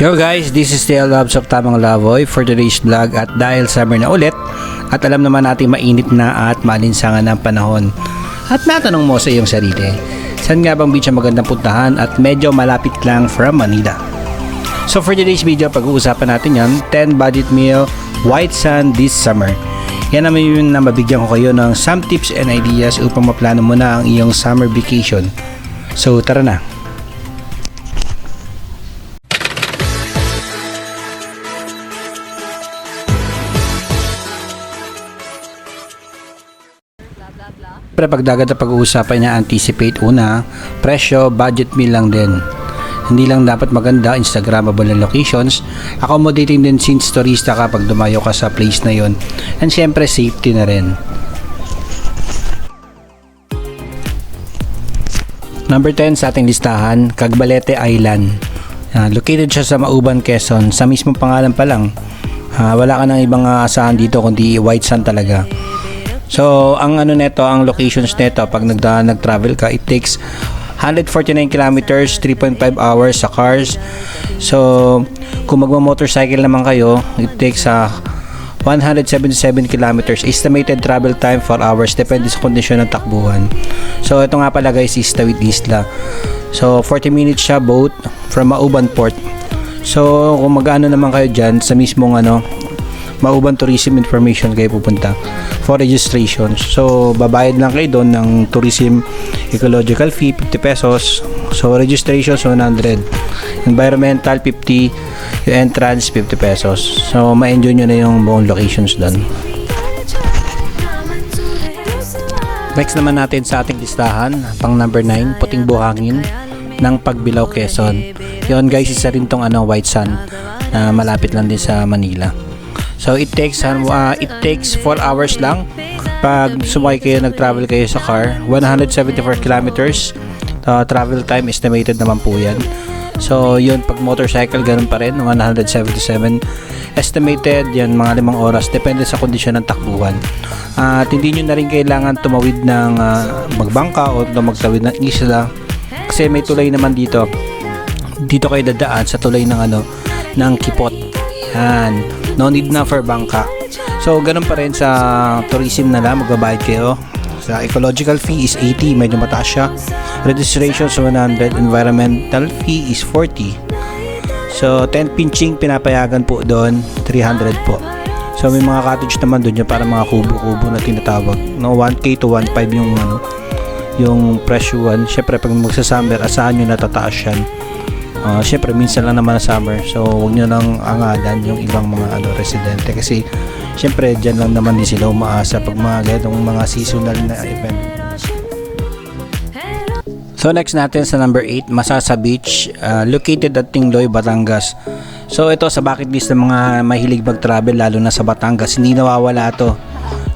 Yo guys, this is the Loves of Tamang Lavoy for today's vlog. At dahil summer na ulit at alam naman natin mainit na at maalinsangan ng panahon, at natanong mo sa iyong sarili, saan nga bang beach ang magandang puntahan at medyo malapit lang from Manila? So for today's video, pag-uusapan natin yan, 10 budget meal White Sand this summer. Yan naman yung na mabigyan ko kayo ng some tips and ideas upang maplano mo na ang iyong summer vacation. So tara na. Pero pag dagat na pag-uusapan niya, anticipate una, presyo, budget meal lang din. Hindi lang dapat maganda, instagrammable na locations, accommodating din since turista ka pag dumayo ka sa place na yon, and syempre safety na rin. Number 10 sa ating listahan, Cagbalete Island. Located siya sa Mauban, Quezon. Sa mismong pangalan pa lang, wala ka nang ibang asahan dito kundi white sand talaga. So, ang ang locations neto pag nag-travel ka, it takes 149 kilometers, 3.5 hours sa cars. So, kung magma-motorcycle naman kayo, it takes 177 kilometers. Estimated travel time 4 hours, depende sa kondisyon ng takbuhan. So, ito nga pala guys is Tawid Isla. So, 40 minutes siya boat from Mauban Port. So, kung mag-ano naman kayo dyan sa mismong Mauban Tourism Information kayo pupunta for registration. So, babayad lang kayo doon ng tourism ecological fee, 50 pesos. So, registration 100. Environmental 50. Yung entrance 50 pesos. So, ma-enjoy nyo na yung buong locations doon. Next naman natin sa ating listahan, pang number 9, Puting Buhangin ng Pagbilao, Quezon. Yun guys, isa rin tong White Sand na malapit lang din sa Manila. So it takes 4 hours lang pag sumakay kayo, nag-travel kayo sa car. 174 kilometers travel time estimated naman po yan. So yun, pag motorcycle ganun pa rin, 177 estimated yan, mga 5 oras depende sa kondisyon ng takbuhan. At hindi nyo na rin kailangan tumawid ng magbangka o magtawid ng isla kasi may tulay naman dito kayo dadaan sa tulay ng ng Kipot. Yan, no need na for bangka. So ganun pa rin sa tourism na lang, magbabayad kayo. Sa ecological fee is 80, medyo mataas siya. Registration 100, environmental fee is 40. So tent pitching pinapayagan po doon, 300 po. So may mga cottage naman doon, yung para mga kubo-kubo na tinatawag. No, 1k to 1.5 yung presyuhan. Syempre pag magsa-summer, asahan nyo natataas yan. Syempre minsan lang naman na summer, so huwag nyo lang angalan yung ibang mga residente kasi syempre dyan lang naman din sila umaasa pag mga ganong mga seasonal na event. So next natin sa number 8, Masasa Beach, located at Tingloy, Batangas. So ito sa bucket list ng mga mahilig mag-travel lalo na sa Batangas, hindi nawawala to.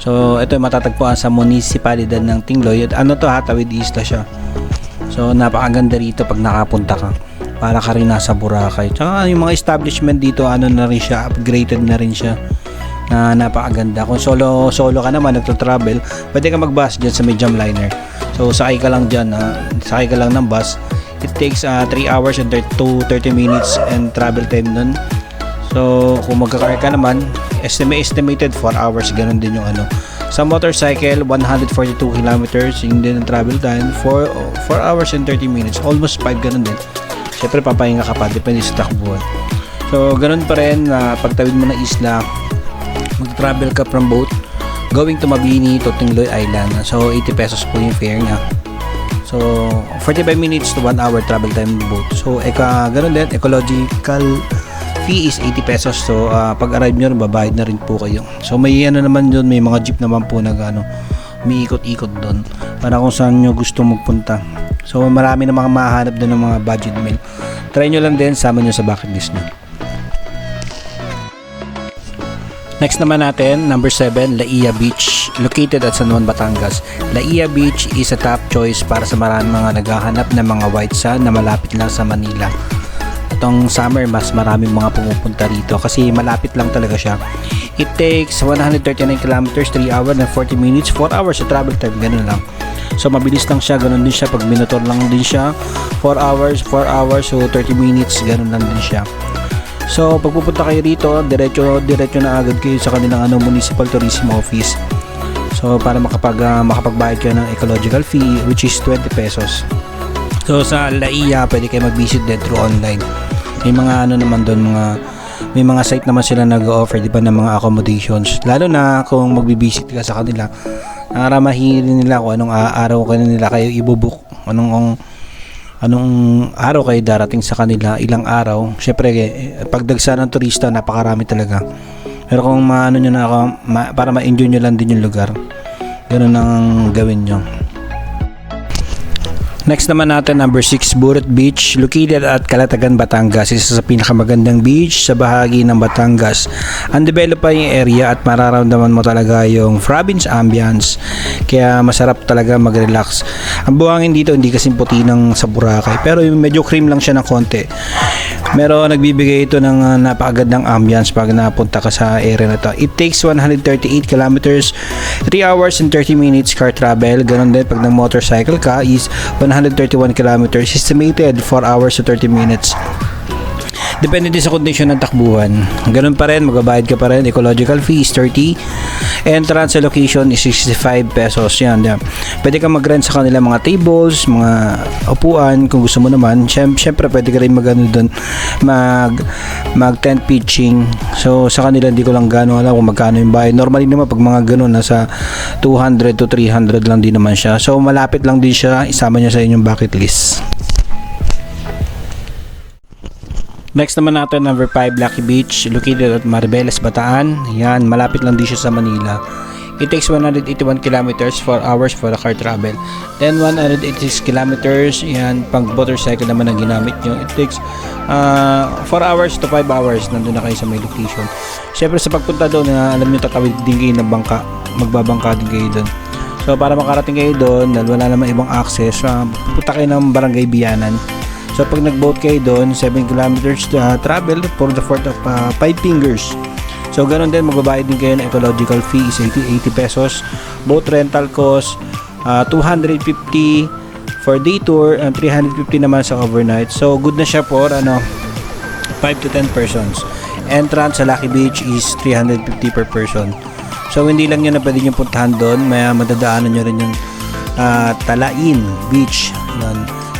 So ito matatagpuan sa munisipalidad ng Tingloy at Tawid Isla siya. So napakaganda rito pag nakapunta ka, para ka rin nasa Boracay. Tsaka yung mga establishment dito, na rin siya, upgraded na rin siya, na napakaganda. Kung solo ka naman, nagto-travel, pwede ka mag-bus dyan sa Medium Liner. So sakay ka lang dyan, sakay ka lang ng bus. It takes 3 hours and 30 minutes and travel time nun. So kung magka-car ka naman, estimated 4 hours, ganun din yung Sa motorcycle, 142 kilometers, yung din ang travel time, 4 hours and 30 minutes, almost 5, ganun din. Siyempre papahinga ka pa, depende sa takbuhan. So ganun pa rin, pagtawid mo ng isla, mag-travel ka from boat going to Mabini to Tingloy Island. So 80 pesos po yung fare niya. So 45 minutes to 1 hour travel time boat. So ganun din, ecological fee is 80 pesos. So pag arrive nyo, babayad na rin po kayo. So may naman doon, may mga jeep naman po na umiikot-ikot doon para kung saan nyo gusto magpunta. So marami na mga mahanap doon ng mga budget meal. Try nyo lang din, sama nyo sa bucket list nyo. Next naman natin, number 7, Laia Beach, located at San Juan, Batangas. Laia Beach is a top choice para sa maraming mga naghahanap ng mga white sand na malapit lang sa Manila. Itong summer, mas maraming mga pumupunta rito kasi malapit lang talaga siya. It takes 139 kilometers, 3 hours and 40 minutes, 4 hours sa travel time, ganun lang. So mabilis lang siya, ganun din siya pag minutor lang din siya. 4 hours, so 30 minutes, ganun lang din siya. So pag pupunta kayo rito, diretso na agad kayo sa kanilang municipal tourism office. So para makapagbayad kayo ng ecological fee, which is 20 pesos. So sa Laia, pwede kayo mag-visit din through online. May mga naman doon, may mga site naman sila nag-offer, di ba, ng mga accommodations. Lalo na kung magbi-visit ka sa kanila, para mahirin nila kung anong araw nila kayo ibubuk, anong araw kayo darating sa kanila, ilang araw. Syempre, pagdagsa ng turista, napakarami talaga. Pero kung nyo na ako, para ma-enjoy nyo lang din yung lugar, ganun ang gawin nyo. Next naman natin, number 6, Burot Beach, located at Calatagan, Batangas. Isa sa pinakamagandang beach sa bahagi ng Batangas. Undeveloped pa yung area at mararamdaman mo talaga yung province ambience. Kaya masarap talaga mag-relax. Ang buhangin dito hindi kasing puti ng sa Boracay, pero medyo cream lang siya ng konti. Pero nagbibigay ito ng napakagandang ambience pag napunta ka sa area na to. It takes 138 kilometers, 3 hours and 30 minutes car travel. Ganon din pag nag-motorcycle ka is 131 kilometers, estimated 4 hours to 30 minutes. Depende din sa kondisyon ng takbuhan. Ganun pa rin, magbabayad ka pa rin. Ecological fee is 30. Entrance sa location is 65 pesos. Yan. Pwede ka mag-rent sa kanila mga tables, mga upuan kung gusto mo naman. Siyempre, pwede ka rin doon mag-tent pitching. So, sa kanila, hindi ko lang gano'n alam kung magkano yung bayad. Normally naman, pag mga gano'n, nasa 200 to 300 lang din naman siya. So, malapit lang din siya. Isama niya sa inyong bucket list. Next naman natin, number 5, Lucky Beach, located at Maribeles, Bataan. Yan, malapit lang din siya sa Manila. It takes 181 kilometers, 4 hours for the car travel. Then 186 kilometers, yan, pang motorcycle naman ang ginamit nyo. It takes 4 hours to 5 hours, nandun na kayo sa may location. Siyempre sa pagpunta doon, alam nyo, tatawid din kayo ng bangka, magbabangka din kayo doon. So para makarating kayo doon, dahil wala naman ibang access, pupunta kayo ng Barangay Bianan. So pag nag-boat kayo doon, 7 kilometers travel for the fort of 5 fingers. So ganoon din, magbabayad din kayo ng ecological fee is 80 pesos. Boat rental cost 250 for day tour and 350 naman sa overnight. So good na siya for 5 to 10 persons. Entrance sa Lucky Beach is 350 per person. So hindi lang yun na pwede nyo puntahan doon, may madadaanan nyo rin yung Talain Beach,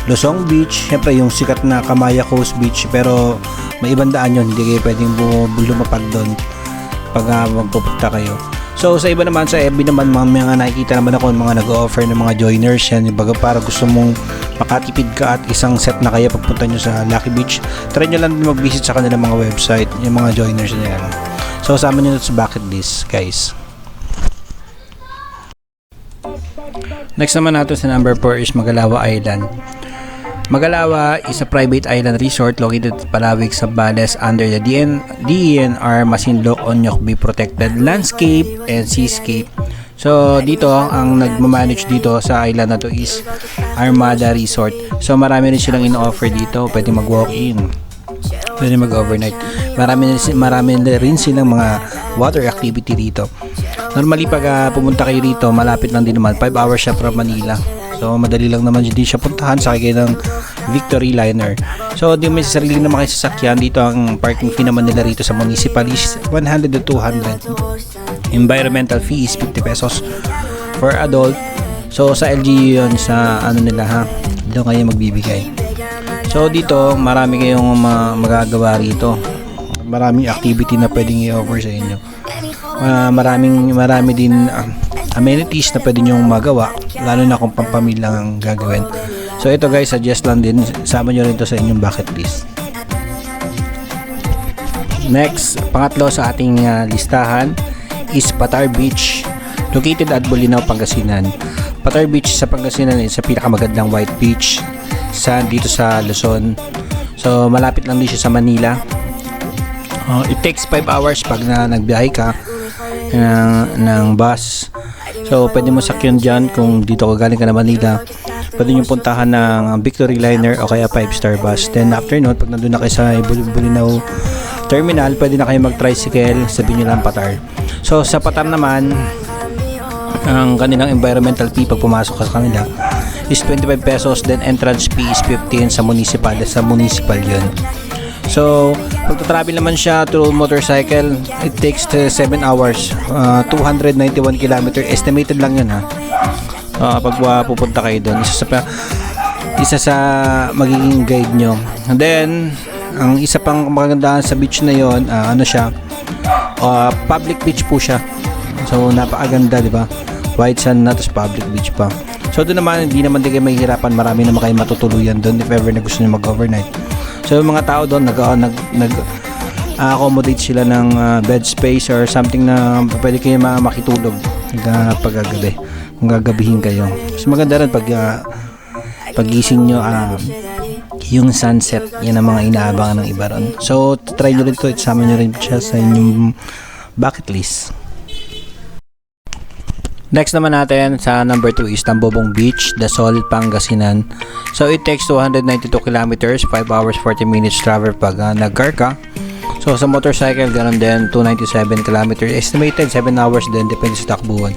Losong Beach, syempre yung sikat na Kamaya Coast Beach, pero may ibang daan yun, hindi kayo pwedeng lumapag doon pag magpupunta kayo. So sa iba naman, sa FB naman, mga nakikita naman ako mga nag-offer ng mga joiners yan, para gusto mong makatipid ka at isang set na kayo pagpunta nyo sa Lucky Beach, try nyo lang mag-visit sa kanilang mga website, yung mga joiners na yan. So sama nyo sa bucket list, guys. Next naman natin sa number 4 is Magalawa Island. Magalawa is a private island resort located at Palawig, Zambales under the DENR Masinloc Onyok Bay Protected Landscape and Seascape. So dito, ang nagmamanage dito sa island na to is Armada Resort. So marami rin silang in-offer dito, pwede mag-walk-in, pwede mag-overnight. Marami rin silang mga water activity dito. Normally pag pumunta kayo rito, malapit lang din naman, 5 hours siya from Manila. So madali lang naman din siya puntahan, sakay kayo ng Victory Liner. So di may sarili naman kayo sasakyan dito. Ang parking fee naman nila rito sa municipal is 100 to 200. Environmental fee is 50 pesos for adult. So sa LGU yun, sa nila dito kayo magbibigay. So dito marami kayong magagawa rito, maraming activity na pwedeng i-offer sa inyo. Marami din amenities na pwede nyong magawa, lalo na kung pampamilya ang gagawin. So ito guys, suggest lang din, sama nyo rin ito sa inyong bucket list. Next, pangatlo sa ating listahan is Patar Beach, located at Bolinao, Pangasinan. Patar Beach sa Pangasinan is sa pinakamagandang white beach dito sa Luzon. So malapit lang din siya sa Manila. It takes 5 hours pag nagbiyahe ka ng bus. So pwede mo sakyan dyan kung dito ka galing ka na Manila. Pwede nyo puntahan ng Victory Liner o kaya 5-star bus. Then after nun, pag nandun na kayo sa Bolinao Terminal, pwede na kayo mag-tricycle, sabihin nyo lang Patar. So sa Patar naman, ang kanilang environmental fee pag pumasok ka sa kanila is 25 pesos. Then entrance fee is 15 sa municipal yun. So Pag travel naman siya through motorcycle, it takes 7 hours, 291 kilometer. Estimated lang yun ha. Pag pupunta kayo doon, isa sa magiging guide nyo. And then, ang isa pang magandahan sa beach na yon, ano siya, public beach po siya. So, napakaganda, di ba? White sand na, tapos public beach pa. So, doon naman, hindi naman din kayo mahihirapan. Marami naman kayo matutuluyan doon if ever na gusto nyo mag-overnight. So, yung mga tao doon, nag-accommodate sila ng bed space or something na pwede kayo makitulog pag-gabi, kung gagabihin kayo. So, maganda rin pagising nyo, yung sunset, yan ang mga inaabangan ng iba ron. So, try nyo rin ito, isama nyo rin siya sa inyong bucket list. Next naman natin sa number 2 is Tambobong Beach, Dasol, Pangasinan. So it takes 292 kilometers, 5 hours 40 minutes travel pag nag-car ka. So sa motorcycle, ganoon din, 297 kilometers, estimated 7 hours din, depende sa takbuhan.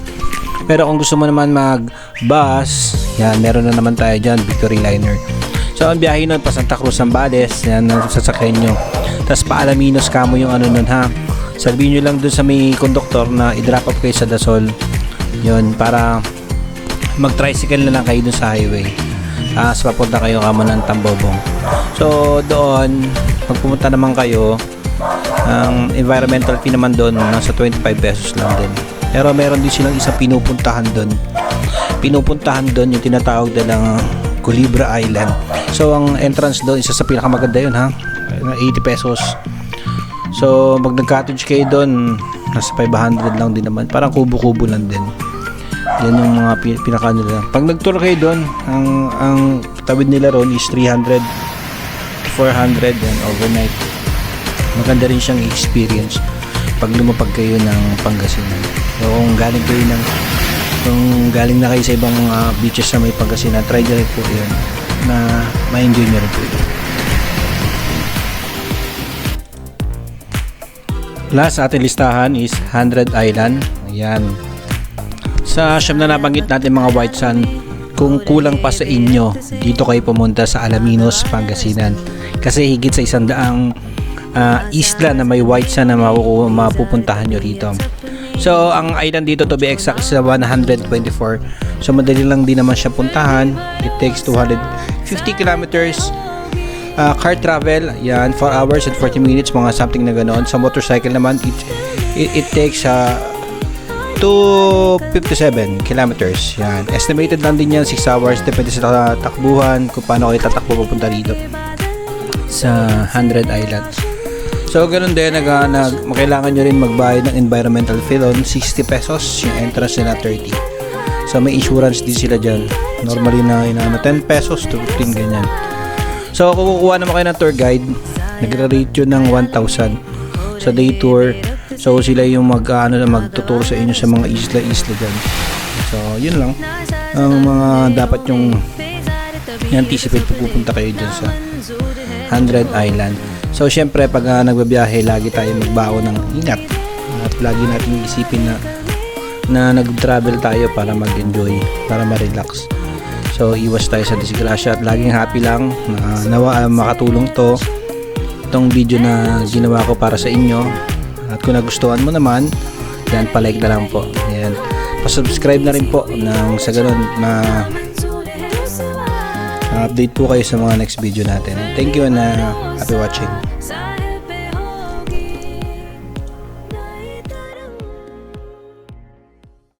Pero kung gusto mo naman mag-bus, yan, meron na naman tayo dyan, Victory Liner. So ang biyahe nun, pa Santa Cruz, Zambales, yan, sasakyan nyo. Tapos pa Alaminos kamo yung ano nun ha. Sabihin nyo lang dun sa may conductor na i-drop up kayo sa Dasol. Yun, para mag-tricycle na lang kayo dun sa highway. So papunta kayo kamo ng Tambobong. So doon, pag pumunta naman kayo, ang environmental fee naman doon nasa 25 pesos lang din. Pero meron din silang isang pinupuntahan doon yung tinatawag nilang Culebra Island. So ang entrance doon, isa sa pinakamaganda yun ha, 80 pesos. So pag nag-cottage kayo doon, nasa 500 lang din naman, parang kubo-kubo lang din. Yan yung mga pinaka nila. Pag nag-tour kayo doon, ang tawid nila ron is 300 to 400 yan overnight. Maganda rin siyang experience pag lumapag kayo ng Pangasinan. So kung galing na kayo sa ibang beaches sa may Pangasinan, try nyo rin po yun na ma-enjoy nyo rin po yun. Last sa ating listahan is 100 Island. Ayan. Sa siyam na nabanggit natin mga white sand, kung kulang pa sa inyo, dito kayo pumunta sa Alaminos, Pangasinan. Kasi higit sa 100 isla na may white sand na mapupuntahan nyo rito. So, ang island dito to be exact is 124. So, madali lang din naman siya puntahan. It takes 250 kilometers. Car travel, yan, 4 hours and 40 minutes, mga something na ganoon. Sa motorcycle naman, it takes 257 kilometers. Yan. Estimated lang din yan 6 hours, depende sa takbuhan kung paano kayo tatakbo papunta dito sa 100 Islands. So ganun din, kailangan nyo rin magbayad ng environmental fee doon, 60 pesos, yung entrance nila 30. So may insurance din sila dyan, normally na 10 pesos to 15 ganyan. So kung kukuha naman kayo ng tour guide, nagre-rate yun ng 1,000 sa day tour. So sila yung magtuturo sa inyo sa mga isla-isla dyan. So yun lang ang mga dapat yung i-anticipate pag pupunta kayo dyan sa 100 Island. So syempre pag nagbabiyahe, lagi tayo magbaon ng ingat at lagi natin isipin na nag-travel tayo para mag-enjoy, para ma-relax. So iwas tayo sa disgrasya at laging happy lang na nawa makatulong itong video na ginawa ko para sa inyo. At kung nagustuhan mo naman, yan, palike na lang po. Yan. Pa-subscribe na rin po nang sa ganun update po kayo sa mga next video natin. Thank you and happy watching.